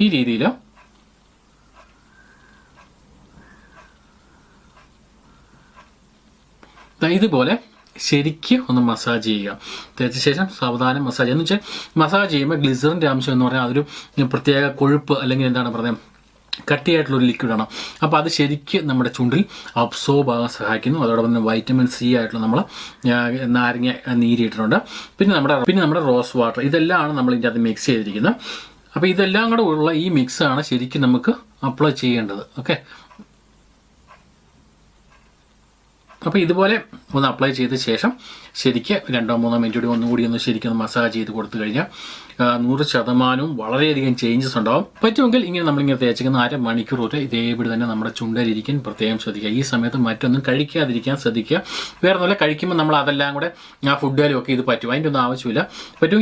ഈ രീതിയിൽ ഇതുപോലെ ശരിക്കും ഒന്ന് മസാജ് ചെയ്യുക. തേച്ച ശേഷം സാവധാനം മസാജ് എന്ന് വെച്ചാൽ മസാജ് ചെയ്യുമ്പോൾ ഗ്ലിസറിൻ്റെ അംശം എന്ന് പറഞ്ഞാൽ അതൊരു പ്രത്യേക കൊഴുപ്പ് അല്ലെങ്കിൽ എന്താണ് പറയുക കട്ടിയായിട്ടുള്ളൊരു ലിക്വിഡാണ്. അപ്പോൾ അത് ശരിക്കും നമ്മുടെ ചുണ്ടിൽ അബ്സോർബ് ആകാൻ സഹായിക്കുന്നു. അതോടൊപ്പം തന്നെ വൈറ്റമിൻ സി ആയിട്ടുള്ള നമ്മൾ നാരങ്ങ നീരിയിട്ടുണ്ട്. പിന്നെ നമ്മുടെ റോസ് വാട്ടർ, ഇതെല്ലാമാണ് നമ്മൾ ഇതിൻ്റെ അകത്ത് മിക്സ് ചെയ്തിരിക്കുന്നത്. അപ്പോൾ ഇതെല്ലാം കൂടെ ഉള്ള ഈ മിക്സാണ് ശരിക്കും നമുക്ക് അപ്ലൈ ചെയ്യേണ്ടത്. ഓക്കെ, അപ്പോൾ ഇതുപോലെ ഒന്ന് അപ്ലൈ ചെയ്ത ശേഷം ശരിക്കും 2-3 മിനിറ്റ് ഒന്നുകൂടി ഒന്ന് ശരിക്കും ഒന്ന് മസാജ് ചെയ്ത് കൊടുത്തു കഴിഞ്ഞാൽ 100% വളരെയധികം ചേഞ്ചസ് ഉണ്ടാവും. പറ്റുമെങ്കിൽ ഇങ്ങനെ നമ്മളിങ്ങനെ തേച്ചിരിക്കുന്ന 1/2 മണിക്കൂർ വരെ ഇതേപടി തന്നെ നമ്മുടെ ചുണ്ടരിയിരിക്കാൻ പ്രത്യേകം ശ്രദ്ധിക്കുക. ഈ സമയത്ത് മറ്റൊന്നും കഴിക്കാതിരിക്കാൻ ശ്രദ്ധിക്കുക. വേറെ ഒന്നുമില്ല, കഴിക്കുമ്പോൾ നമ്മൾ അതെല്ലാം കൂടെ ആ ഫുഡുകാരും ഒക്കെ ഇത് പറ്റും, അതിൻ്റെ ഒന്നും ആവശ്യമില്ല. പറ്റും